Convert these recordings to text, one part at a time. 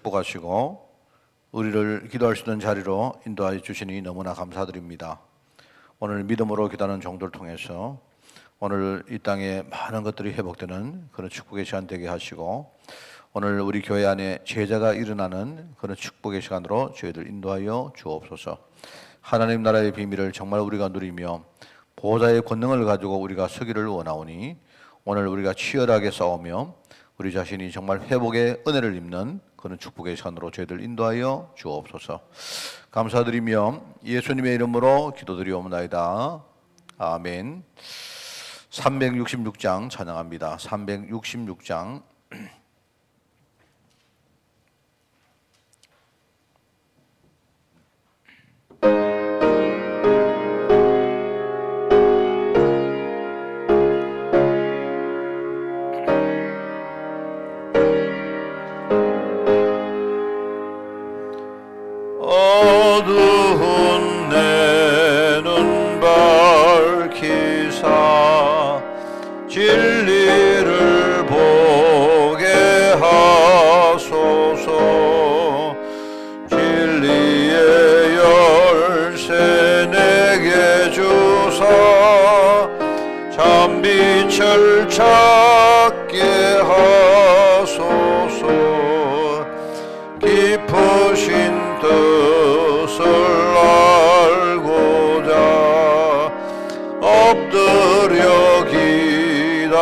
축복하시고 우리를 기도할 수 있는 자리로 인도하여 주시니 너무나 감사드립니다. 오늘 믿음으로 기도하는 종들을 통해서 오늘 이 땅에 많은 것들이 회복되는 그런 축복의 시간 되게 하시고, 오늘 우리 교회 안에 제자가 일어나는 그런 축복의 시간으로 저희들 인도하여 주옵소서. 하나님 나라의 비밀을 정말 우리가 누리며 보호자의 권능을 가지고 우리가 서기를 원하오니, 오늘 우리가 치열하게 싸우며 우리 자신이 정말 회복의 은혜를 입는 그런 축복의 시간으로 저희들 인도하여 주옵소서. 감사드리며 예수님의 이름으로 기도드리옵나이다. 아멘. 366장 찬양합니다. 366장. 어두운 내 눈 밝히사 진리를 보게 하소서. 진리의 열쇠 내게 주사 참빛을 찾게 하소서. 깊으신 뜻을 알고자 엎드려 기다리오니,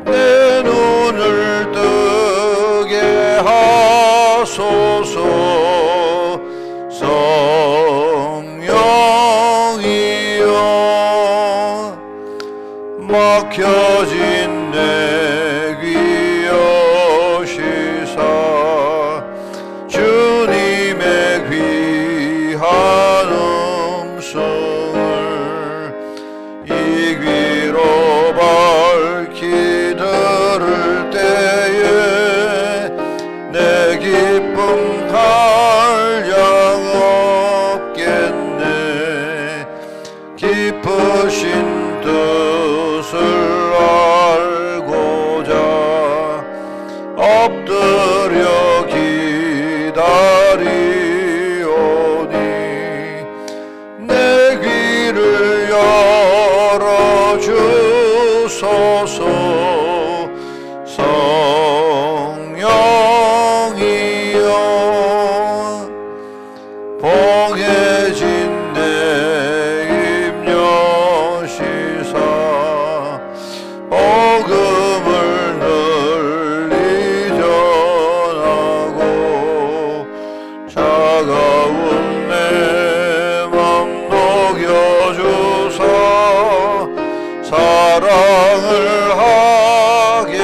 내 눈을 뜨게 하소서. 성령이여 막혀진 내 귀 여시사 주님의 귀한 음성을 이 귀로 밝히 들을 때에 내 기쁨 한량 없겠네. 깊으신 뜻을 알고자 엎드려 기다리오니, 내 귀를 열어주소서. 성령이여 봉해진 내 입 여시사 복음을 널리 전하고, 차가운 내 맘 녹여주사 사랑을 하게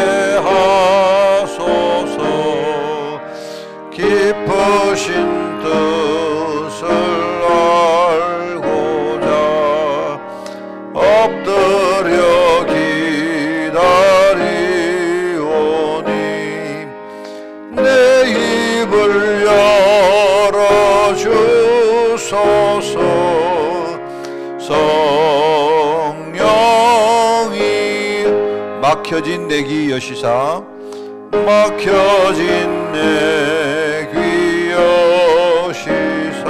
하소서. 깊으신 뜻을 알고자 엎드려 기다리오니, 내 입을 열어주소서. 성령이 막혀진 내 귀 여시사 막혀진 내 귀 여시사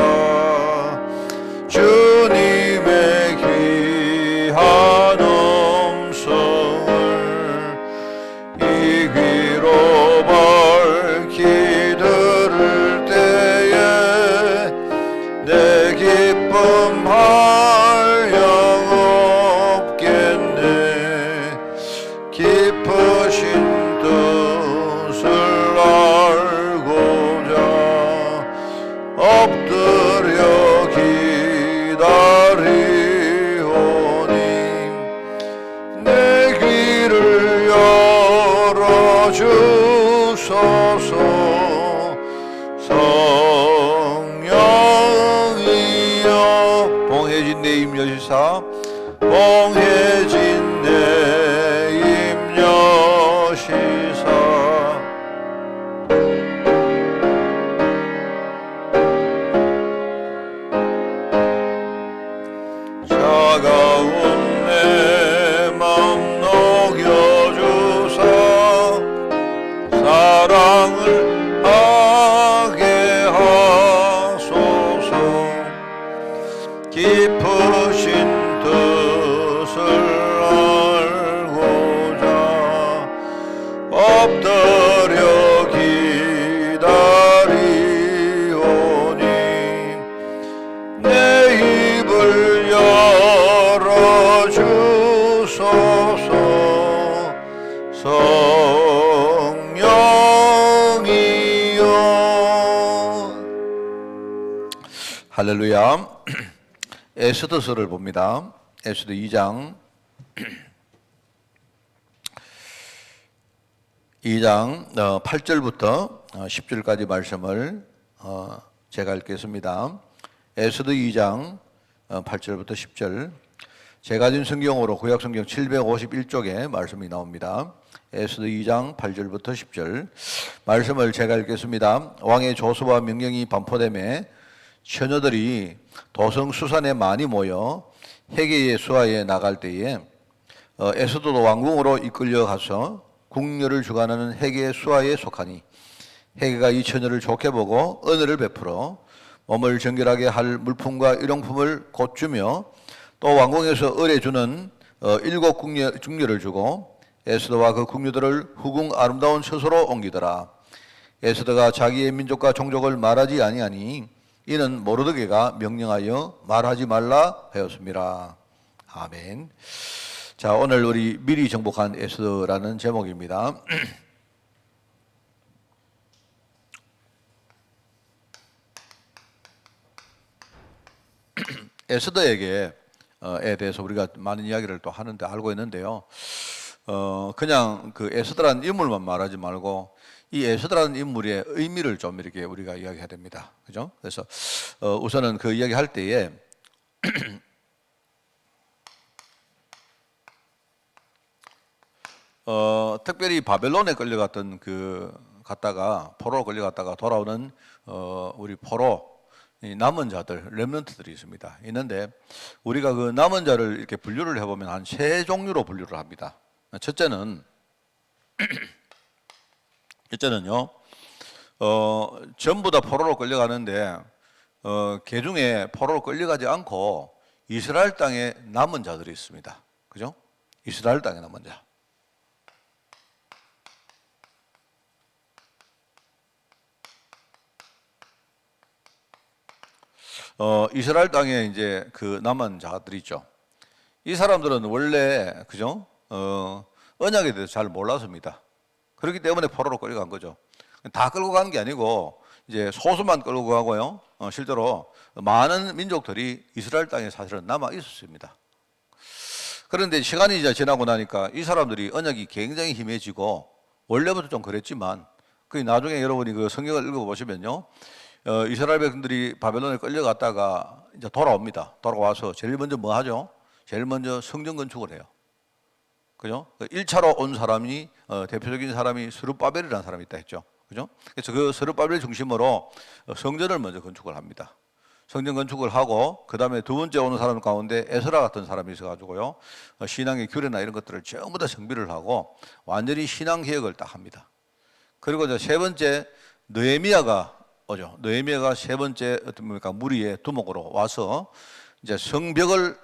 주님의 귀한 음성을 이 귀로 밝히 들을 때에 내 기쁨 한량 없겠네. 깊으신 뜻을 알고자 엎드려 기다리오니, 내 귀를 열어주소서. 성령이여 봉해진 내 입 여시사 봉해진 내 입 여시사 차가운 내 맘 녹여주사 엎드려 기다리오니 내 입을 열어주소서. 성령이여. 할렐루야. 에스더서를 봅니다. 에스더 2장 8절부터 10절까지 말씀을 제가 읽겠습니다. 에스더 2장 8절부터 10절. 제가 가진 성경으로 구약성경 751쪽에 말씀이 나옵니다. 에스더 2장 8절부터 10절 말씀을 제가 읽겠습니다. 왕의 조서와 명령이 반포됨에 처녀들이 도성 수산에 많이 모여 헤게의 수하에 나갈 때에 에스더도 왕궁으로 이끌려 가서 궁녀를 주관하는 헤게의 수하에 속하니 헤게가 이 처녀를 좋게 보고 은혜를 베풀어 몸을 정결하게 할 물품과 일용품을 곧 주며 또 왕궁에서 을에 주는 7 궁녀를 주고 에스더와 그 궁녀들을 후궁 아름다운 처소로 옮기더라. 에스더가 자기의 민족과 종족을 말하지 아니하니 이는 모르드게가 명령하여 말하지 말라 하였습니다. 아멘. 자, 오늘 우리 미리 정복한 에스더라는 제목입니다. 에스더에게 에 대해서 우리가 많은 이야기를 또 하는데 알고 있는데요. 그냥 그 에스더라는 인물만 말하지 말고 이 에스더라는 인물의 의미를 좀 이렇게 우리가 이야기해야 됩니다. 그죠? 그래서 우선은 그 이야기 할 때에 특별히 바벨론에 끌려갔던 갔다가 포로로 끌려갔다가 돌아오는 우리 포로 남은 자들, 렘넌트들이 있는데 우리가 그 남은 자를 이렇게 분류를 해보면 한 3종류로 분류를 합니다. 첫째는요, 전부 다 포로로 끌려가는데 그 중에 포로로 끌려가지 않고 이스라엘 땅에 남은 자들이 있습니다. 그죠? 이스라엘 땅에 남은 자. 이스라엘 땅에 이제 그 남은 자들이 있죠. 이 사람들은 원래 그죠? 언약에 대해서 잘 몰랐습니다. 그렇기 때문에 포로로 끌려간 거죠. 다 끌고 가는 게 아니고 이제 소수만 끌고 가고요. 실제로 많은 민족들이 이스라엘 땅에 사실은 남아 있었습니다. 그런데 시간이 이제 지나고 나니까 이 사람들이 언약이 굉장히 힘해지고 원래부터 좀 그랬지만 그 나중에 여러분이 그 성경을 읽어보시면요. 이스라엘 백성들이 바벨론에 끌려갔다가 이제 돌아옵니다. 돌아와서 제일 먼저 뭐 하죠? 제일 먼저 성전 건축을 해요. 그죠? 1차로 온 사람이 대표적인 사람이 스룹바벨이라는 사람이 있다 했죠. 그죠? 그래서 그 스룹바벨 중심으로 성전을 먼저 건축을 합니다. 성전 건축을 하고 그 다음에 두 번째 오는 사람 가운데 에스라 같은 사람이 있어가지고요. 신앙의 규례나 이런 것들을 전부 다 정비를 하고 완전히 신앙 개혁을 딱 합니다. 그리고 이제 세 번째 느헤미야가 오죠. 느헤미야가 세 번째 뭡니까? 무리의 두목으로 와서 이제 성벽을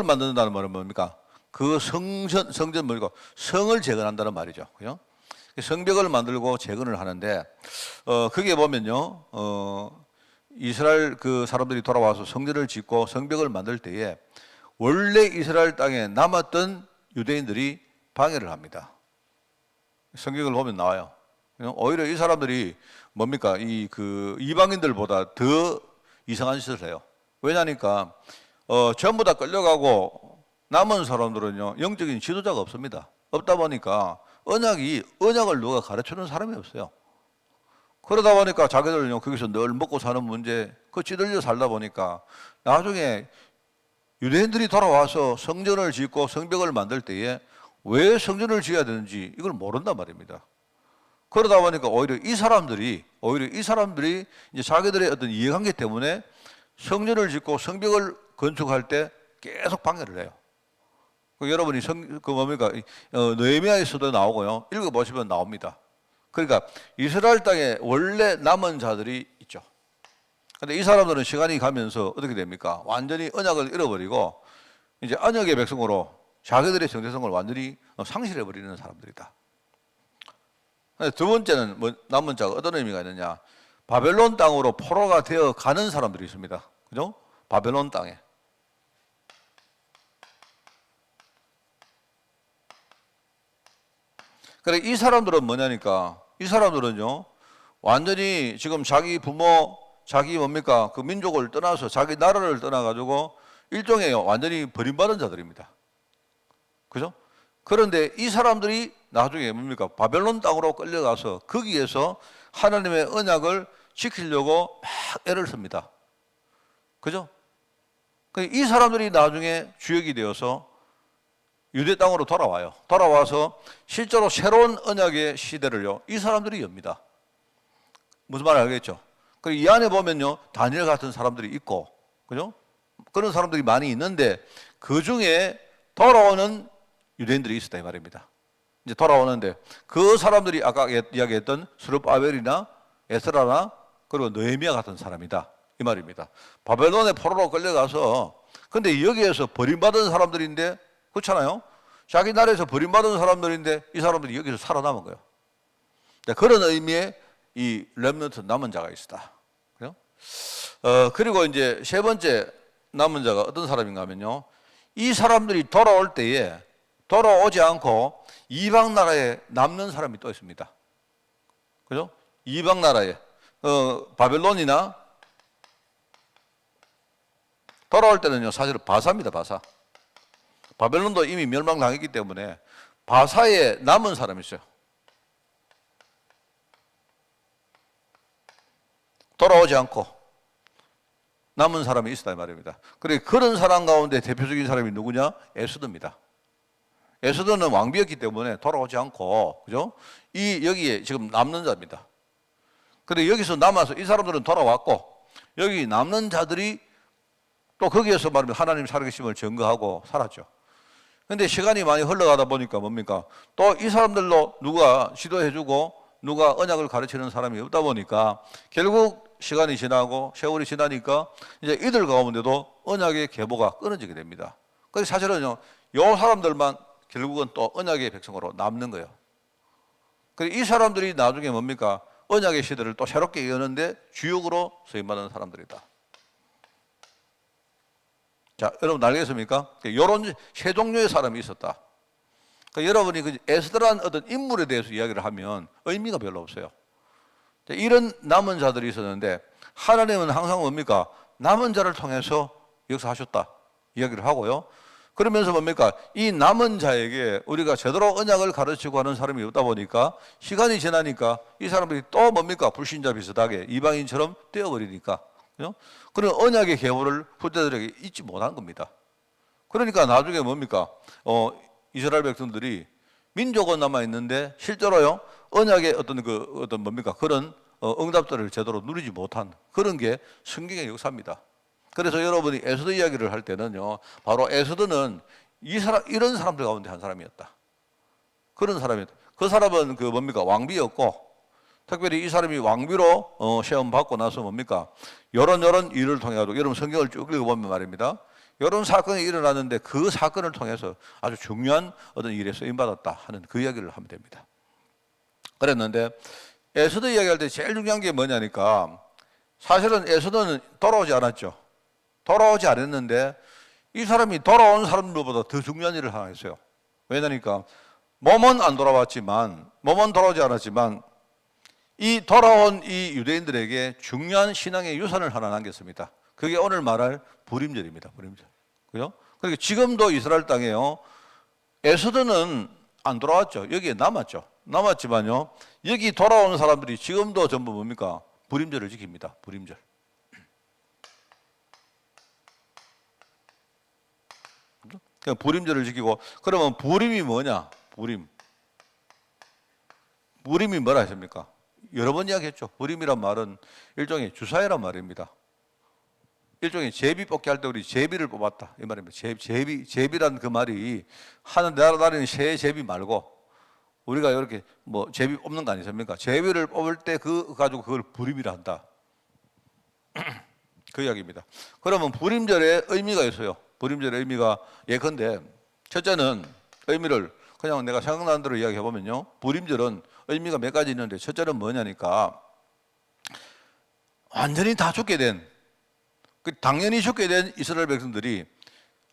만든다는 말은 뭡니까? 그 성전 뭐고 성을 재건한다는 말이죠. 그죠? 성벽을 만들고 재건을 하는데 그게 보면요. 이스라엘 그 사람들이 돌아와서 성전을 짓고 성벽을 만들 때에 원래 이스라엘 땅에 남았던 유대인들이 방해를 합니다. 성경을 보면 나와요. 오히려 이 사람들이 뭡니까? 이방인들보다 더 이상한 짓을 해요. 왜냐니까 전부 다 끌려가고 남은 사람들은요 영적인 지도자가 없습니다. 없다 보니까 언약을 누가 가르쳐주는 사람이 없어요. 그러다 보니까 자기들은요 거기서 늘 먹고 사는 문제 그 찌들려 살다 보니까 나중에 유대인들이 돌아와서 성전을 짓고 성벽을 만들 때에 왜 성전을 지어야 되는지 이걸 모른단 말입니다. 그러다 보니까 오히려 이 사람들이 이제 자기들의 어떤 이해관계 때문에 성전을 짓고 성벽을 건축할 때 계속 방해를 해요. 여러분이 느헤미야에서도 나오고요. 읽어보시면 나옵니다. 그러니까 이스라엘 땅에 원래 남은 자들이 있죠. 근데 이 사람들은 시간이 가면서 어떻게 됩니까? 완전히 언약을 잃어버리고 이제 언약의 백성으로 자기들의 정체성을 완전히 상실해버리는 사람들이다. 두 번째는 뭐 남은 자가 어떤 의미가 있느냐? 바벨론 땅으로 포로가 되어 가는 사람들이 있습니다. 그죠? 바벨론 땅에. 그래, 이 사람들은 뭐냐니까, 이 사람들은요, 완전히 지금 자기 부모, 자기 뭡니까, 그 민족을 떠나서 자기 나라를 떠나가지고 일종의 완전히 버림받은 자들입니다. 그죠? 그런데 이 사람들이 나중에 뭡니까, 바벨론 땅으로 끌려가서 거기에서 하나님의 언약을 지키려고 막 애를 씁니다. 그죠? 이 사람들이 나중에 주역이 되어서 유대 땅으로 돌아와요. 돌아와서 실제로 새로운 언약의 시대를요, 이 사람들이 엽니다. 무슨 말 알겠죠? 그리고 이 안에 보면요, 다니엘 같은 사람들이 있고, 그죠? 그런 사람들이 많이 있는데, 그 중에 돌아오는 유대인들이 있었다, 이 말입니다. 이제 돌아오는데, 그 사람들이 아까 이야기했던 스룹바벨이나 에스라나, 그리고 느헤미야 같은 사람이다, 이 말입니다. 바벨론의 포로로 끌려가서, 근데 여기에서 버림받은 사람들인데, 그렇잖아요? 자기 나라에서 버림받은 사람들인데 이 사람들이 여기서 살아남은 거예요. 그런 의미의 이 렘넌트 남은 자가 있다. 그죠? 그리고 이제 세 번째 남은 자가 어떤 사람인가 하면요, 이 사람들이 돌아올 때에 돌아오지 않고 이방 나라에 남는 사람이 또 있습니다. 그죠? 이방 나라에 바벨론이나 돌아올 때는요, 사실은 바사입니다. 바사. 바벨론도 이미 멸망당했기 때문에 바사에 남은 사람이 있어요. 돌아오지 않고 남은 사람이 있었다 이 말입니다. 그래, 그런 사람 가운데 대표적인 사람이 누구냐? 에스더입니다. 에스더는 왕비였기 때문에 돌아오지 않고, 그죠? 여기에 지금 남는 자입니다. 그래, 여기서 남아서 이 사람들은 돌아왔고, 여기 남는 자들이 또 거기에서 말하면 하나님 살아계심을 증거하고 살았죠. 근데 시간이 많이 흘러가다 보니까 뭡니까? 또 이 사람들로 누가 지도해주고 누가 언약을 가르치는 사람이 없다 보니까 결국 시간이 지나고 세월이 지나니까 이제 이들 가운데도 언약의 계보가 끊어지게 됩니다. 그래서 사실은요, 요 사람들만 결국은 또 언약의 백성으로 남는 거예요. 그래서 이 사람들이 나중에 뭡니까? 언약의 시대를 또 새롭게 여는데 주역으로 서임받는 사람들이다. 자, 여러분 알겠습니까? 이런 세 종류의 사람이 있었다. 그러니까 여러분이 그 에스더라는 어떤 인물에 대해서 이야기를 하면 의미가 별로 없어요. 자, 이런 남은 자들이 있었는데 하나님은 항상 뭡니까? 남은 자를 통해서 역사하셨다 이야기를 하고요. 그러면서 뭡니까? 이 남은 자에게 우리가 제대로 언약을 가르치고 하는 사람이 없다 보니까 시간이 지나니까 이 사람들이 또 뭡니까? 불신자 비슷하게 이방인처럼 되어버리니까, 그런 언약의 계보를 후대들에게 잊지 못한 겁니다. 그러니까 나중에 뭡니까? 이스라엘 백성들이 민족은 남아 있는데 실제로요, 언약의 어떤 뭡니까? 그런 응답들을 제대로 누리지 못한 그런 게 성경의 역사입니다. 그래서 여러분이 에스더 이야기를 할 때는요, 바로 에스더는 이런 사람들 가운데 한 사람이었다. 그런 사람이었다. 그 사람은 그 뭡니까? 왕비였고, 특별히 이 사람이 왕비로 시험 받고 나서 뭡니까? 이런 일을 통해 가지고, 여러분 성경을 쭉 읽어보면 말입니다, 이런 사건이 일어났는데 그 사건을 통해서 아주 중요한 어떤 일에 쓰임받았다 하는 그 이야기를 하면 됩니다. 그랬는데 에스더 이야기할 때 제일 중요한 게 뭐냐니까, 사실은 에스더는 돌아오지 않았죠. 돌아오지 않았는데 이 사람이 돌아온 사람들보다 더 중요한 일을 하나 했어요. 왜냐니까 몸은 안 돌아왔지만, 몸은 돌아오지 않았지만 이 돌아온 이 유대인들에게 중요한 신앙의 유산을 하나 남겼습니다. 그게 오늘 말할 부림절입니다. 부림절. 그죠? 그러니까 지금도 이스라엘 땅에요, 에스더는 안 돌아왔죠. 여기에 남았죠. 남았지만요, 여기 돌아오는 사람들이 지금도 전부 뭡니까? 부림절을 지킵니다. 부림절. 그냥 부림절을 지키고, 그러면 부림이 뭐냐? 부림이 뭐라 했습니까? 여러 번 이야기했죠. 부림이란 말은 일종의 주사위란 말입니다. 일종의 제비 뽑기 할 때 우리 제비를 뽑았다 이 말입니다. 제비란 그 말이 하는 나라는 새 제비 말고 우리가 이렇게 뭐 제비 뽑는 거 아니십니까? 제비를 뽑을 때 그 가지고 그걸 부림이라 한다. 그 이야기입니다. 그러면 부림절의 의미가 있어요. 부림절의 의미가 예컨대 첫째는 의미를 그냥 내가 생각나는 대로 이야기해보면요, 불임절은 의미가 몇 가지 있는데 첫째는 뭐냐니까 완전히 다 죽게 된, 당연히 죽게 된 이스라엘 백성들이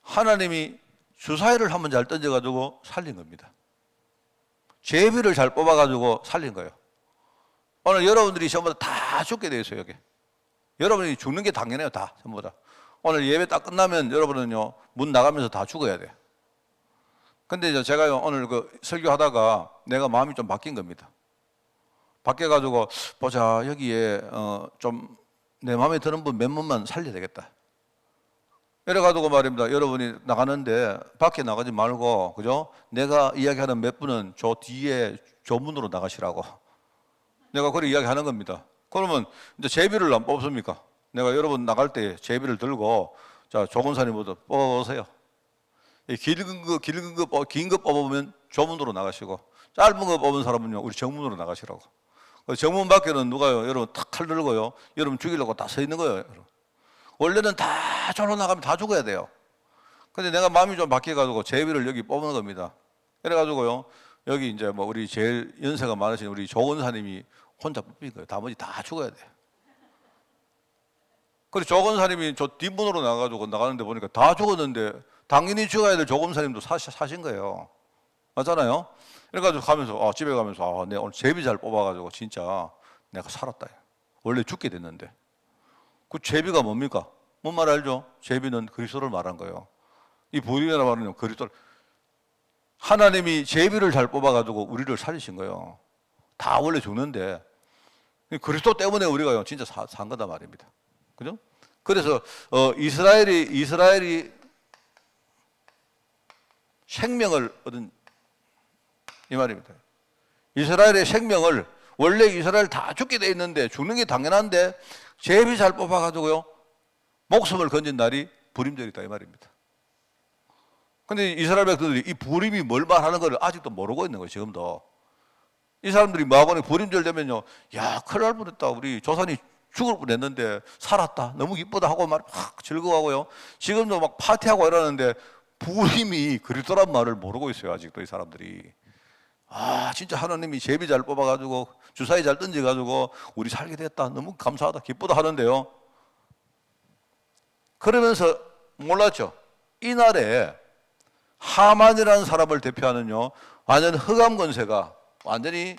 하나님이 주사위를 한번 잘 던져가지고 살린 겁니다. 제비를 잘 뽑아가지고 살린 거예요. 오늘 여러분들이 전부 다 죽게 돼 있어요. 여기 여러분이 죽는 게 당연해요. 다 전부 다. 오늘 예배 딱 끝나면 여러분은요 문 나가면서 다 죽어야 돼. 근데 이제 제가요 오늘 그 설교하다가 내가 마음이 좀 바뀐 겁니다. 바뀌어가지고 보자, 여기에 좀 내 마음에 드는 분 몇 분만 살려야 되겠다. 이래가지고 말입니다. 여러분이 나가는데 밖에 나가지 말고, 그죠? 내가 이야기하는 몇 분은 저 뒤에 저 문으로 나가시라고. 내가 그렇게 이야기하는 겁니다. 그러면 이제 제비를 안 뽑습니까? 내가 여러분 나갈 때 제비를 들고, 자, 조건사님부터 뽑아보세요. 긴 거 뽑으면 저 문으로 나가시고, 짧은 거 뽑은 사람은요, 우리 정문으로 나가시라고. 정문 밖에는 누가요? 여러분 탁 칼 들고요. 여러분 죽이려고 다 서 있는 거예요. 여러분. 원래는 다 저로 나가면 다 죽어야 돼요. 근데 내가 마음이 좀 바뀌어가지고 제비를 여기 뽑는 겁니다. 그래가지고요, 여기 이제 뭐 우리 제일 연세가 많으신 우리 조건사님이 혼자 뽑힌 거예요. 나머지 다 죽어야 돼요. 그래서 조건사님이 저 뒷문으로 나가가지고 나가는데 보니까 다 죽었는데 당연히 죽어야 될 조건사님도 사신 거예요. 맞잖아요? 그래가지고 가면서, 집에 가면서, 내가 오늘 제비 잘 뽑아가지고 진짜 내가 살았다. 원래 죽게 됐는데. 그 제비가 뭡니까? 뭔 말 알죠? 제비는 그리스도를 말한 거예요. 이 불임이라 말은 그리스도를, 하나님이 제비를 잘 뽑아가지고 우리를 살리신 거예요. 다 원래 죽는데 그리스도 때문에 우리가 진짜 산 거다 말입니다. 그죠? 그래서 이스라엘이 생명을 얻은 이 말입니다. 이스라엘의 생명을, 원래 이스라엘 다 죽게 돼 있는데 죽는 게 당연한데 제비 잘 뽑아가지고요 목숨을 건진 날이 불임절이다 이 말입니다. 근데 이스라엘 백성들이 이 불임이 뭘 말하는 걸 아직도 모르고 있는 거예요. 지금도 이 사람들이 뭐하고 불임절 되면요, 야 큰일 날 뻔했다, 우리 조상이 죽을 뻔했는데 살았다, 너무 기쁘다 하고 막 즐거워하고요. 지금도 막 파티하고 이러는데 불임이 그리스도란 말을 모르고 있어요. 아직도 이 사람들이. 진짜 하나님이 제비 잘 뽑아가지고 주사위 잘 던져가지고 우리 살게 됐다, 너무 감사하다, 기쁘다 하는데요, 그러면서 몰랐죠. 이날에 하만이라는 사람을 대표하는요 완전 흑암 권세가 완전히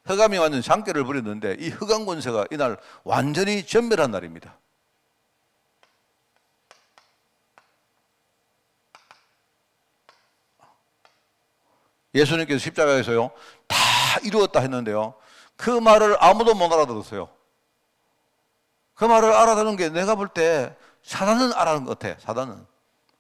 흑암이 완전 장깨를 부렸는데 이 흑암 권세가 이날 완전히 전멸한 날입니다. 예수님께서 십자가에서요 다 이루었다 했는데요, 그 말을 아무도 못 알아들었어요. 그 말을 알아듣는 게 내가 볼 때 사단은 알아듣는 것 같아. 사단은.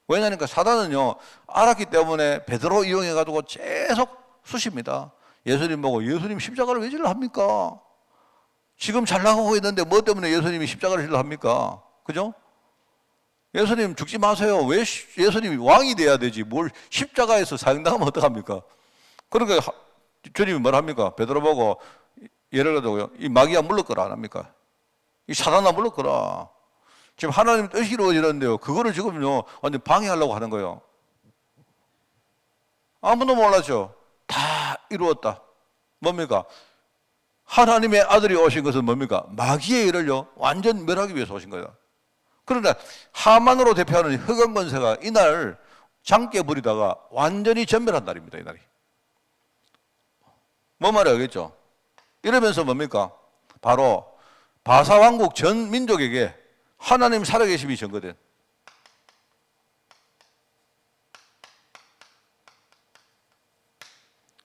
왜냐니까 사단은요 알았기 때문에 베드로 이용해가지고 계속 쑤십니다. 예수님 보고, 예수님 십자가를 왜 질러 합니까? 지금 잘 나가고 있는데 뭐 때문에 예수님이 십자가를 질러 합니까? 그죠? 예수님 죽지 마세요. 왜 예수님이 왕이 돼야 되지, 뭘 십자가에서 사형당하면 어떡합니까? 그러니까 주님이 뭘 합니까? 베드로 보고, 예를 들어서요, 이 마귀야 물러거라 안 합니까? 이 사단아 물러거라. 지금 하나님 뜻이 이루어지는데요, 그거를 지금요 완전 방해하려고 하는 거예요. 아무도 몰랐죠. 다 이루었다. 뭡니까? 하나님의 아들이 오신 것은 뭡니까? 마귀의 일을요 완전 멸하기 위해서 오신 거예요. 그러나 하만으로 대표하는 흑암 권세가 이날 장깨 부리다가 완전히 전멸한 날입니다. 이날이. 뭔 말이 알겠죠? 이러면서 뭡니까? 바로 바사왕국 전 민족에게 하나님 살아계심이 증거된,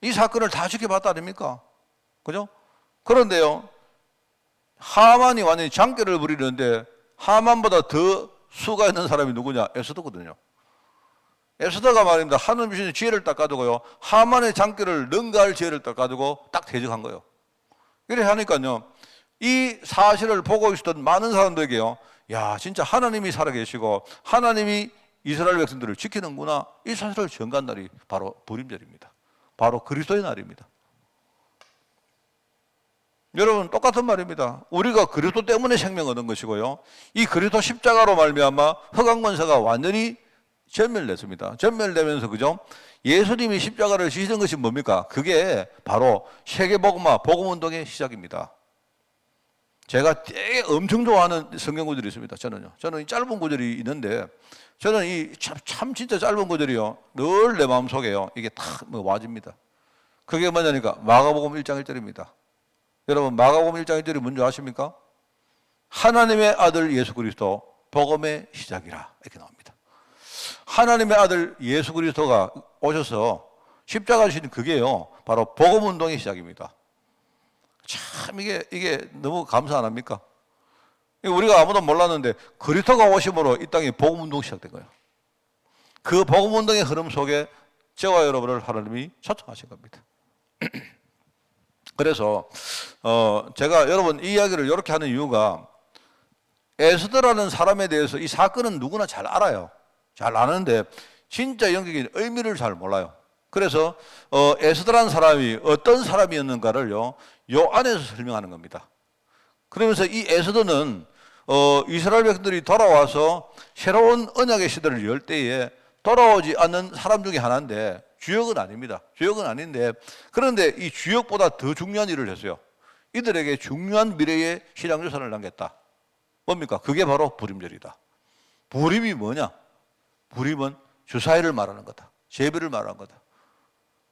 이 사건을 다 지켜봤다 아닙니까? 그죠? 그런데요, 하만이 완전히 장깨를 부리는데 하만보다 더 수가 있는 사람이 누구냐? 에스더거든요. 에스더가 말입니다. 하늘 주신 지혜를 딱 가지고요, 하만의 장깨를 능가할 지혜를 딱 가지고 딱 대적한 거예요. 이렇게 하니까요, 이 사실을 보고 있었던 많은 사람들에게요, 야 진짜 하나님이 살아계시고 하나님이 이스라엘 백성들을 지키는구나, 이 사실을 증거한 날이 바로 불임절입니다. 바로 그리스도의 날입니다. 여러분 똑같은 말입니다. 우리가 그리스도 때문에 생명 얻은 것이고요, 이 그리스도 십자가로 말미암아 흑암 권세가 완전히 전멸됐습니다. 전멸되면서 그죠? 예수님이 십자가를 지신 것이 뭡니까? 그게 바로 세계복음화 복음운동의 시작입니다. 제가 되게 엄청 좋아하는 성경 구절이 있습니다. 저는 이 짧은 구절이 있는데 저는 이 참 진짜 짧은 구절이요 늘 내 마음속에요 이게 탁 와집니다. 그게 뭐냐니까 마가복음 1장 1절입니다. 여러분 마가복음 1장 1절이 뭔지 아십니까? 하나님의 아들 예수 그리스도 복음의 시작이라 이렇게 나옵니다. 하나님의 아들 예수 그리스도가 오셔서 십자가 지신 그게요 바로 복음운동의 시작입니다. 참 이게 너무 감사 안 합니까? 우리가 아무도 몰랐는데 그리스도가 오심으로 이 땅에 복음운동이 시작된 거예요. 그 복음운동의 흐름 속에 저와 여러분을 하나님이 초청하신 겁니다. 그래서 제가 여러분 이 이야기를 이렇게 하는 이유가 에스더라는 사람에 대해서 이 사건은 누구나 잘 알아요. 잘 아는데 진짜 영적인 의미를 잘 몰라요. 그래서 에스더라는 사람이 어떤 사람이었는가를요 요 안에서 설명하는 겁니다. 그러면서 이 에스더는 이스라엘 백성들이 돌아와서 새로운 언약의 시대를 열 때에 돌아오지 않는 사람 중에 하나인데 주역은 아닙니다. 주역은 아닌데 그런데 이 주역보다 더 중요한 일을 했어요. 이들에게 중요한 미래의 신앙유산을 남겼다. 뭡니까? 그게 바로 부림절이다. 부림이 뭐냐? 부림은 주사위를 말하는 거다. 제비를 말하는 거다.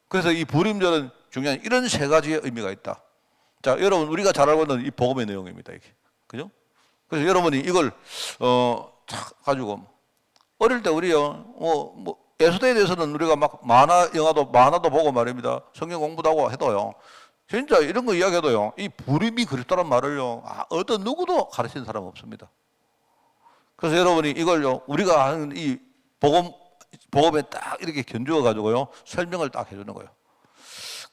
그래서 이 부림절은 중요한 이런 세 가지의 의미가 있다. 자, 여러분 우리가 잘 알고 있는 이 복음의 내용입니다. 이게 그죠? 그래서 여러분이 이걸 가지고 어릴 때 우리요 에스더에 대해서는 우리가 막 만화도 보고 말입니다. 성경 공부도 하고 해도요. 진짜 이런 거 이야기해도요. 이 부림이 그립다는 말을요. 어떤 누구도 가르치는 사람 없습니다. 그래서 여러분이 이걸요. 우리가 하는 이 복음에 딱 이렇게 견주어 가지고요. 설명을 딱 해주는 거예요.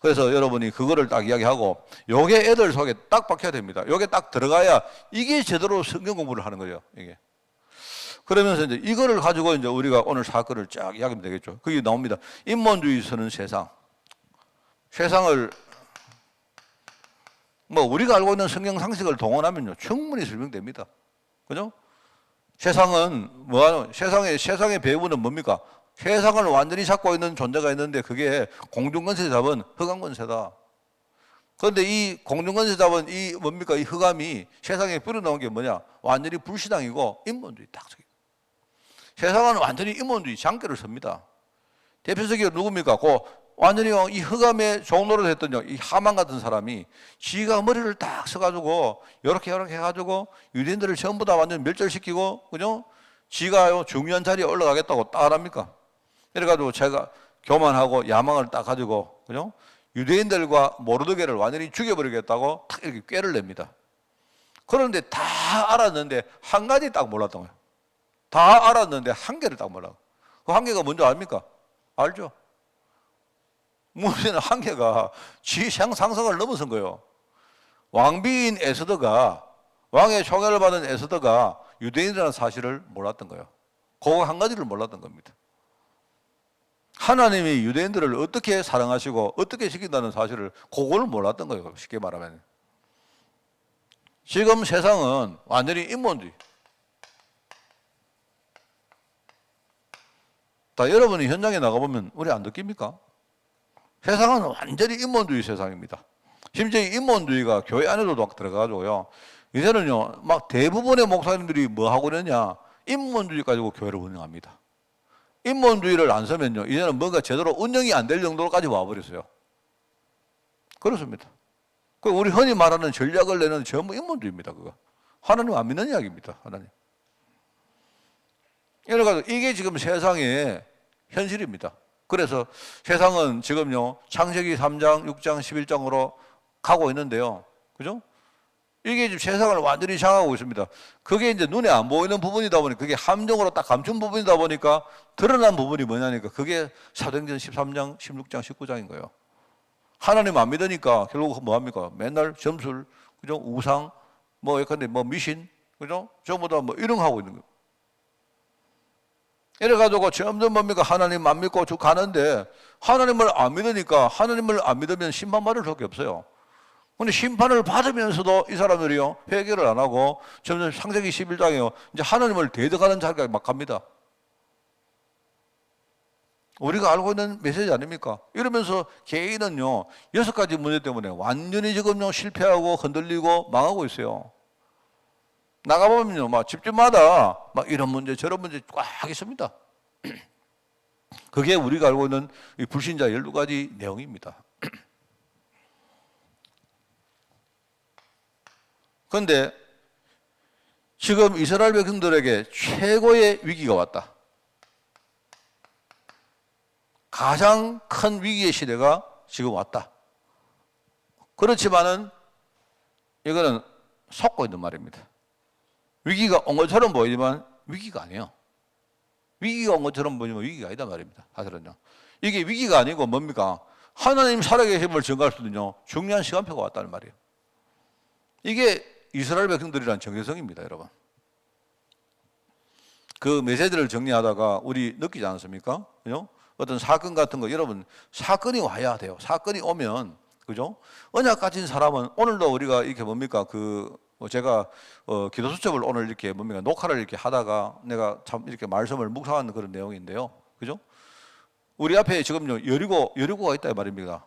그래서 여러분이 그거를 딱 이야기하고 요게 애들 속에 딱 박혀야 됩니다. 요게 딱 들어가야 이게 제대로 성경 공부를 하는 거예요. 이게. 그러면서 이제 이거를 가지고 이제 우리가 오늘 사건을 쫙 이야기하면 되겠죠. 그게 나옵니다. 인본주의 서는 세상을 우리가 알고 있는 성경 상식을 동원하면요. 충분히 설명됩니다. 그죠? 세상은 세상의 배후는 뭡니까? 세상을 완전히 잡고 있는 존재가 있는데 그게 공중권세 잡은 흑암권세다. 그런데 이 공중권세 잡은 이 뭡니까? 이 흑암이 세상에 뿌려놓은 게 뭐냐? 완전히 불신앙이고 인본주의 딱. 세상은 완전히 인본주의 장기를 섭니다. 대표적인 누굽니까? 완전히 이 흑암의 종로를 했던 이 하만 같은 사람이 지가 머리를 딱 써가지고 이렇게 해가지고 유대인들을 전부 다 완전 멸절시키고 그죠? 지가 중요한 자리에 올라가겠다고 따라합니까? 그래가지고 제가 교만하고 야망을 딱 가지고 그죠? 유대인들과 모르드게를 완전히 죽여버리겠다고 탁 이렇게 꾀를 냅니다. 그런데 다 알았는데 한 가지 딱 몰랐던 거예요. 다 알았는데 한 개를 딱 몰라. 그 한 개가 뭔지 압니까? 알죠? 문제는 한 개가 지 상상을 넘어선 거예요. 왕비인 에스더가 왕의 총애를 받은 에스더가 유대인이라는 사실을 몰랐던 거예요. 그거 한 가지를 몰랐던 겁니다. 하나님이 유대인들을 어떻게 사랑하시고 어떻게 시킨다는 사실을 그걸 몰랐던 거예요. 쉽게 말하면. 지금 세상은 완전히 인본주의. 다 여러분이 현장에 나가보면 우리 안 느낍니까? 세상은 완전히 인본주의 세상입니다. 심지어 인본주의가 교회 안에도 막 들어가가지고요. 이제는요, 막 대부분의 목사님들이 뭐 하고 있느냐? 인본주의 가지고 교회를 운영합니다. 인본주의를 안 서면요, 이제는 뭔가 제대로 운영이 안 될 정도로까지 와버렸어요. 그렇습니다. 우리 흔히 말하는 전략을 내는 전부 인본주의입니다, 그거. 하나님 안 믿는 이야기입니다, 하나님. 이래가지고 이게 지금 세상의 현실입니다. 그래서 세상은 지금요, 창세기 3장, 6장, 11장으로 가고 있는데요. 그죠? 이게 지금 세상을 완전히 장악하고 있습니다. 그게 이제 눈에 안 보이는 부분이다 보니까, 그게 함정으로 딱 감춘 부분이다 보니까 드러난 부분이 뭐냐니까 그게 사도행전 13장, 16장, 19장인 거예요. 하나님 안 믿으니까 결국 뭐 합니까? 맨날 점술, 그죠? 우상, 미신, 그죠? 전부 다 이런 거 하고 있는 거예요. 이래가지고 점점 뭡니까? 하나님 안 믿고 쭉 가는데 하나님을 안 믿으니까 하나님을 안 믿으면 심판받을 수밖에 없어요. 근데 심판을 받으면서도 이 사람들이요, 회개를 안 하고 점점 창세기 11장에요. 이제 하나님을 대적하는 자리가 막 갑니다. 우리가 알고 있는 메시지 아닙니까? 이러면서 개인은요 6가지 문제 때문에 완전히 지금요 실패하고 흔들리고 망하고 있어요. 나가보면요 막 집집마다 막 이런 문제 저런 문제 꽉 있습니다. 그게 우리가 알고 있는 이 불신자 12가지 내용입니다. 그런데 지금 이스라엘 백성들에게 최고의 위기가 왔다. 가장 큰 위기의 시대가 지금 왔다. 그렇지만은 이거는 속고 있는 말입니다. 위기가 온 것처럼 보이지만 위기가 아니에요. 위기가 온 것처럼 보이지만 위기가 아니다 말입니다. 사실은요. 이게 위기가 아니고 뭡니까? 하나님 살아계심을 증거할 수 있는 중요한 시간표가 왔다는 말이에요. 이게 이스라엘 백성들이란 정체성입니다, 여러분. 그 메시지를 정리하다가 우리 느끼지 않습니까? 그죠? 어떤 사건 같은 거, 여러분, 사건이 와야 돼요. 사건이 오면, 그죠? 언약 가진 사람은 오늘도 우리가 이렇게 뭡니까? 제가 기도 수첩을 오늘 이렇게 뭡니까? 녹화를 이렇게 하다가 내가 참 이렇게 말씀을 묵상하는 그런 내용인데요. 그죠? 우리 앞에 지금요, 여리고가 있다 이 말입니다.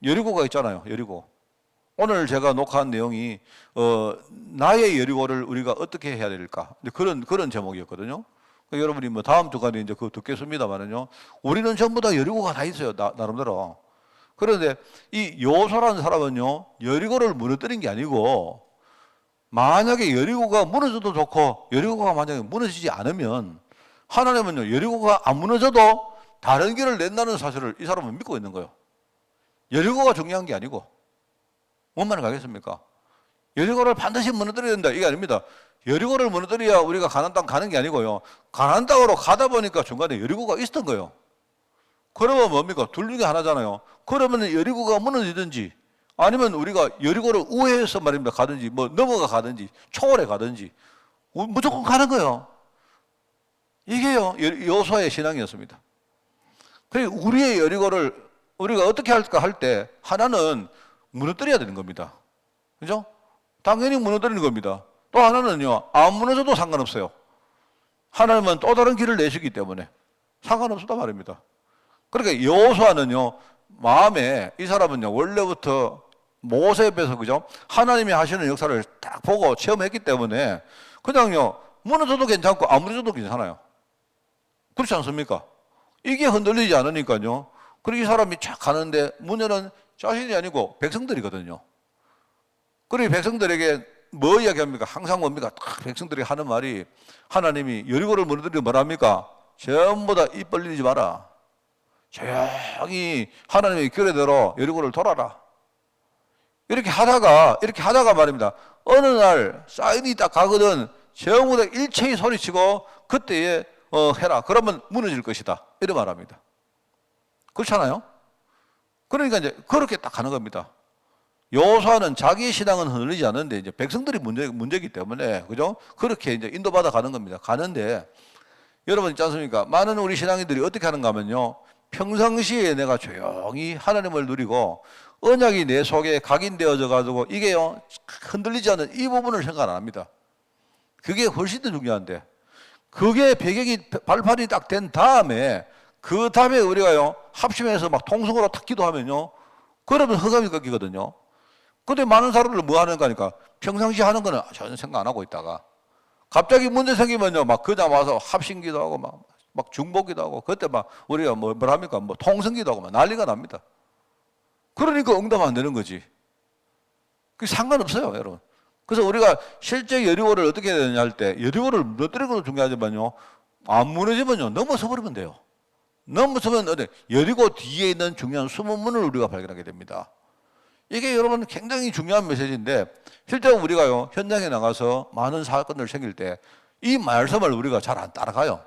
여리고가 있잖아요, 여리고. 오늘 제가 녹화한 내용이 나의 여리고를 우리가 어떻게 해야 될까? 그런 제목이었거든요. 그러니까 여러분이 뭐 다음 주간에 이제 그거 듣겠습니다만은요. 우리는 전부 다 여리고가 다 있어요, 나름대로. 그런데 이 요소라는 사람은요, 여리고를 무너뜨린 게 아니고 만약에 여리고가 무너져도 좋고 여리고가 만약에 무너지지 않으면 하나님은요, 여리고가 안 무너져도 다른 길을 낸다는 사실을 이 사람은 믿고 있는 거예요. 여리고가 중요한 게 아니고. 뭔 말을 가겠습니까? 여리고를 반드시 무너뜨려야 된다. 이게 아닙니다. 여리고를 무너뜨려야 우리가 가나안 땅 가는 게 아니고요. 가나안 땅으로 가다 보니까 중간에 여리고가 있었던 거예요. 그러면 뭡니까? 둘 중에 하나잖아요. 그러면 여리고가 무너지든지 아니면 우리가 여리고를 우회해서 말입니다. 가든지 뭐 넘어가 가든지 초월해 가든지 무조건 가는 거예요. 이게요. 요소의 신앙이었습니다. 그래서 우리의 여리고를 우리가 어떻게 할까 할 때 하나는 무너뜨려야 되는 겁니다. 그죠? 당연히 무너뜨리는 겁니다. 또 하나는요, 안 무너져도 상관없어요. 하나님은 또 다른 길을 내시기 때문에 상관없었단 말입니다. 그러니까 여호수아는요, 마음에 이 사람은요, 원래부터 모세 앞에서 그죠? 하나님이 하시는 역사를 딱 보고 체험했기 때문에 그냥요, 무너져도 괜찮고 안 무너져도 괜찮아요. 그렇지 않습니까? 이게 흔들리지 않으니까요. 그리고 이 사람이 쫙 가는데 문제는 자신이 아니고 백성들이거든요. 그리고 백성들에게 뭐 이야기합니까? 항상 뭡니까? 딱 백성들이 하는 말이 하나님이 여리고를 무너뜨리면 뭐랍니까? 전부 다 입 벌리지 마라. 조용히 하나님의 규례대로 여리고를 돌아라. 이렇게 하다가 말입니다. 어느 날 사인이 딱 가거든. 전부 다 일체히 소리치고 그때에 해라. 그러면 무너질 것이다. 이런 말합니다. 그렇잖아요? 그러니까 이제 그렇게 딱 가는 겁니다. 여호수아는 자기의 신앙은 흔들리지 않는데 이제 백성들이 문제이기 때문에 그죠? 그렇게 이제 인도받아 가는 겁니다. 가는데 여러분 있지 않습니까? 많은 우리 신앙인들이 어떻게 하는가 하면요. 평상시에 내가 조용히 하나님을 누리고 언약이 내 속에 각인되어져 가지고 이게요. 흔들리지 않는 이 부분을 생각 안 합니다. 그게 훨씬 더 중요한데 그게 배경이 발판이 딱 된 다음에 그 다음에 우리가요 합심해서 막 통성으로 탁 기도하면요 그러면 흑암이 꺾이거든요. 근데 많은 사람들은 뭐 하는 거니까 평상시 하는 거는 전혀 생각 안 하고 있다가 갑자기 문제 생기면요 막 그냥 와서 합심기도 하고 막 중보기도 하고 그때 막 우리가 뭐랍니까 뭐 통성기도 하고 막 난리가 납니다. 그러니까 응답 안 되는 거지. 그게 상관없어요, 여러분. 그래서 우리가 실제 여리고를 어떻게 해야 되느냐 할 때 여리고를 무너뜨리는 것도 중요하지만요 안 무너지면요 넘어서 버리면 돼요. 넘어서면 여리고 뒤에 있는 중요한 숨은 문을 우리가 발견하게 됩니다. 이게 여러분 굉장히 중요한 메시지인데 실제로 우리가요 현장에 나가서 많은 사건들 생길 때 이 말씀을 우리가 잘 안 따라가요.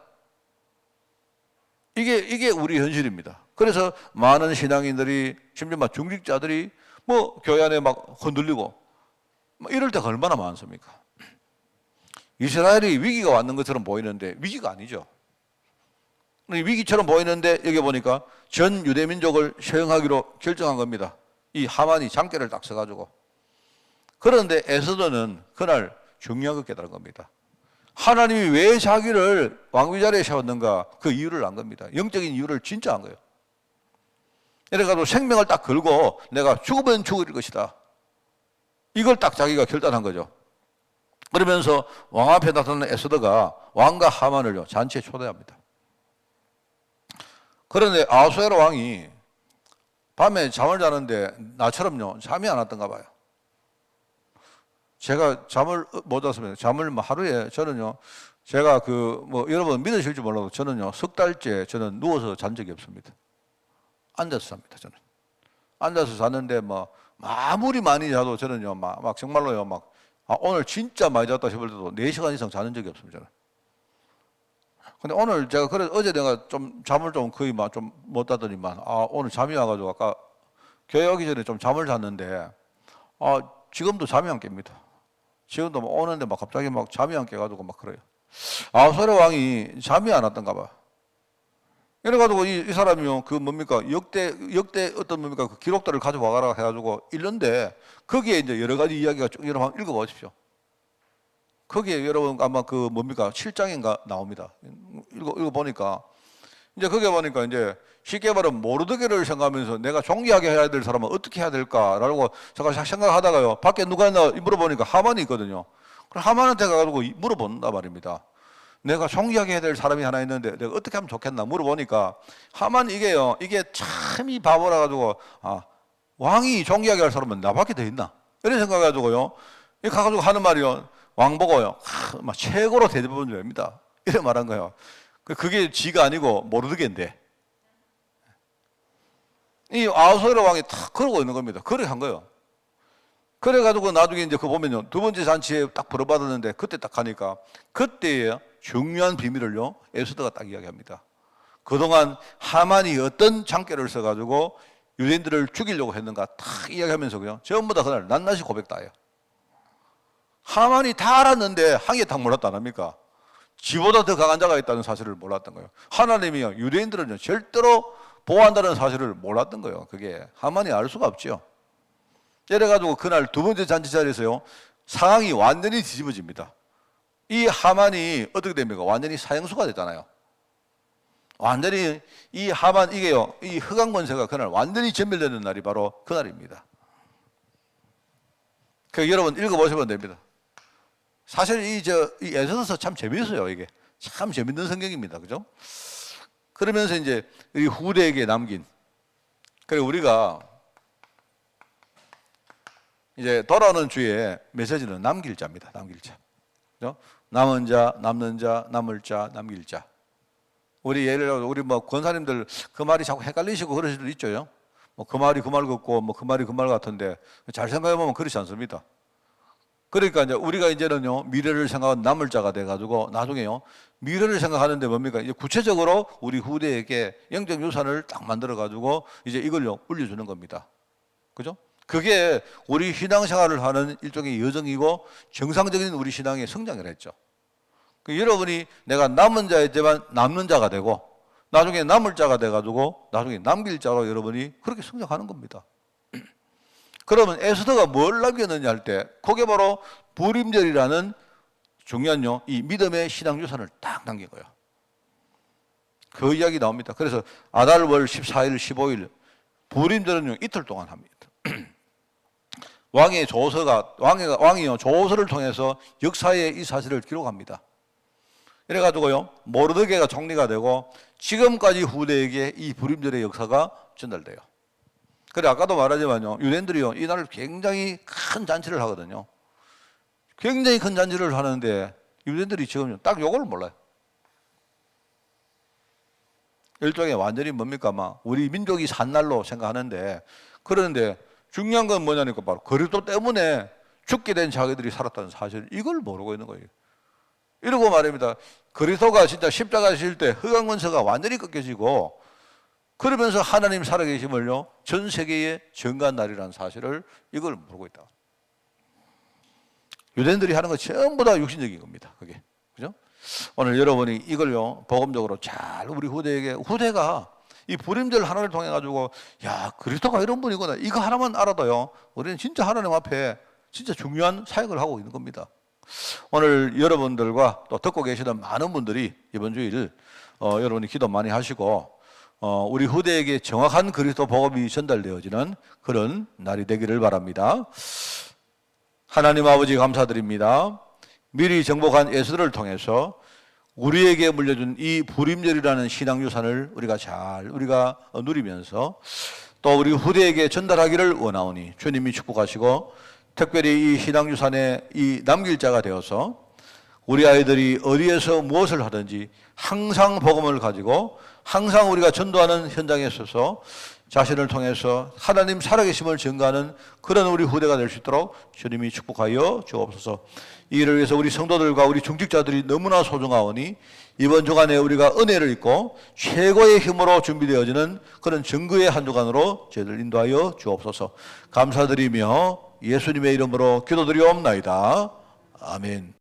이게 우리 현실입니다. 그래서 많은 신앙인들이 심지어 막 중직자들이 뭐 교회 안에 막 흔들리고 이럴 때가 얼마나 많습니까? 이스라엘이 위기가 왔는 것처럼 보이는데 위기가 아니죠. 위기처럼 보이는데 여기 보니까 전 유대 민족을 처형하기로 결정한 겁니다. 이 하만이 장대를 딱 써가지고. 그런데 에스더는 그날 중요한 걸 깨달은 겁니다. 하나님이 왜 자기를 왕위 자리에 세웠는가? 그 이유를 안 겁니다. 영적인 이유를 진짜 안 거예요. 이래가지고 생명을 딱 걸고 내가 죽으면 죽을 것이다. 이걸 딱 자기가 결단한 거죠. 그러면서 왕 앞에 나타나는 에스더가 왕과 하만을요 잔치에 초대합니다. 그런데 아하수에로 왕이 밤에 잠을 자는데 나처럼요 잠이 안 왔던가 봐요. 제가 잠을 못 잤습니다. 잠을 하루에 저는요 제가 여러분 믿으실지 몰라도 저는요 석 달째 저는 누워서 잔 적이 없습니다. 앉아서 잡니다. 저는 앉아서 잤는데 아무리 많이 자도 저는요 막 정말로요 오늘 진짜 많이 잤다 싶을 때도 4시간 이상 자는 적이 없습니다. 저는. 근데 오늘 제가 어제 내가 좀 잠을 좀 거의 좀 못 자더니만 오늘 잠이 와가지고 아까 교회 오기 전에 좀 잠을 잤는데 지금도 잠이 안 깹니다. 지금도 오는데 갑자기 잠이 안 깨가지고 그래요. 아하수에로 왕이 잠이 안 왔던가 봐. 이래가지고 이 사람이요 역대 어떤 그 기록들을 가져와가라 해가지고 읽는데 거기에 이제 여러 가지 이야기가 쭉 여러분 한번 읽어보십시오. 거기에 여러분 아마 7장인가 나옵니다. 읽어보니까 이제 거기에 보니까 이제 쉽게 말하면 모르드게를 생각하면서 내가 존귀하게 해야 될 사람은 어떻게 해야 될까라고 잠깐 생각하다가요 밖에 누가 있나 물어보니까 하만이 있거든요. 그럼 하만한테 가가지고 물어본단 말입니다. 내가 존귀하게 해야 될 사람이 하나 있는데 내가 어떻게 하면 좋겠나 물어보니까 하만 이게 참 이 바보라 가지고 왕이 존귀하게 할 사람은 나밖에 더 있나 이런 생각해가지고요 이 가가지고 하는 말이요 왕 보고요 최고로 대접은 됩니다 이래 말한 거예요. 그게 지가 아니고 모르드게인데 이 아하수에로 왕이 탁 그러고 있는 겁니다. 그렇게 한 거예요. 그래가지고 나중에 이제 보면요 두 번째 잔치에 딱 벌어받았는데 그때 딱 가니까 그때에 중요한 비밀을요 에스더가 딱 이야기합니다. 그동안 하만이 어떤 장깨를 써가지고 유대인들을 죽이려고 했는가 딱 이야기하면서요 전부 다 그날 낱낱이 고백 다 해요. 하만이 다 알았는데 항해 딱 몰랐다 안 합니까? 지보다 더 강한 자가 있다는 사실을 몰랐던 거예요. 하나님이요 유대인들은 절대로 보호한다는 사실을 몰랐던 거예요. 그게 하만이 알 수가 없죠. 이래가지고 그날 두 번째 잔치 자리에서요 상황이 완전히 뒤집어집니다. 이 하만이 어떻게 됩니까? 완전히 사형수가 됐잖아요. 완전히 이 하만 이게요 이 흑암권세가 그날 완전히 전멸되는 날이 바로 그날입니다. 여러분 읽어보시면 됩니다. 사실 이 에스더서 참 재미있어요. 이게 참 재밌는 성경입니다. 그죠? 그러면서 이제 우리 후대에게 남긴 우리가 이제 돌아오는 주에 메시지는 남길 자입니다. 남길 자. 그죠? 남은 자, 남는 자, 남을 자, 남길 자. 우리 예를 들어 우리 권사님들 그 말이 자꾸 헷갈리시고 그러실 수도 있죠. 그 말이 그 말 같고 그 말이 그 말 같은데 잘 생각해 보면 그렇지 않습니다. 그러니까 이제 우리가 이제는요 미래를 생각하는 남을 자가 돼가지고 나중에요 미래를 생각하는데 뭡니까? 이제 구체적으로 우리 후대에게 영적 유산을 딱 만들어 가지고 이제 이걸요 올려주는 겁니다. 그죠? 그게 우리 신앙생활을 하는 일종의 여정이고 정상적인 우리 신앙의 성장을 했죠. 여러분이 내가 남은 자였지만 남는 자가 되고 나중에 남을 자가 돼가지고 나중에 남길 자로 여러분이 그렇게 성장하는 겁니다. 그러면 에스더가 뭘 남겼느냐 할 때 그게 바로 불임절이라는 중요한요 이 믿음의 신앙 유산을 딱 남긴 거예요. 그 이야기 나옵니다. 그래서 아달월 14일 15일 불임절은요 이틀 동안 합니다. 왕이요 조서를 통해서 역사에 이 사실을 기록합니다. 이래가지고요 모르드게가 총리가 되고 지금까지 후대에게 이 불임절의 역사가 전달돼요. 그래 아까도 말하지만요 유대인들이요 이날을 굉장히 큰 잔치를 하거든요. 굉장히 큰 잔치를 하는데 유대인들이 지금 딱 요걸 몰라요. 일종의 완전히 뭡니까 우리 민족이 산 날로 생각하는데 그런데 중요한 건 뭐냐니까 바로 그리스도 때문에 죽게 된 자기들이 살았다는 사실 이걸 모르고 있는 거예요. 이러고 말입니다. 그리스도가 진짜 십자가 질 때 흑암권세가 완전히 꺾여지고 그러면서 하나님 살아계심을요 전 세계에 증거한 날이라는 사실을 이걸 모르고 있다. 유대인들이 하는 거 전부 다 육신적인 겁니다. 그게 그죠? 오늘 여러분이 이걸요 복음적으로 잘 우리 후대가 이 불임절 하나를 통해 가지고 야 그리스도가 이런 분이구나 이거 하나만 알아도요 우리는 진짜 하나님 앞에 진짜 중요한 사역을 하고 있는 겁니다. 오늘 여러분들과 또 듣고 계시던 많은 분들이 이번 주일 여러분이 기도 많이 하시고 우리 후대에게 정확한 그리스도 복음이 전달되어지는 그런 날이 되기를 바랍니다. 하나님 아버지 감사드립니다. 미리 정복한 예수들을 통해서 우리에게 물려준 이 불임절이라는 신앙유산을 우리가 누리면서 또 우리 후대에게 전달하기를 원하오니 주님이 축복하시고 특별히 이 신앙유산에 이 남길 자가 되어서 우리 아이들이 어디에서 무엇을 하든지 항상 복음을 가지고 항상 우리가 전도하는 현장에 서서 자신을 통해서 하나님 살아계심을 증거하는 그런 우리 후대가 될 수 있도록 주님이 축복하여 주옵소서. 이 일을 위해서 우리 성도들과 우리 중직자들이 너무나 소중하오니 이번 주간에 우리가 은혜를 입고 최고의 힘으로 준비되어지는 그런 증거의 한 주간으로 저희들 인도하여 주옵소서. 감사드리며 예수님의 이름으로 기도드리옵나이다. 아멘.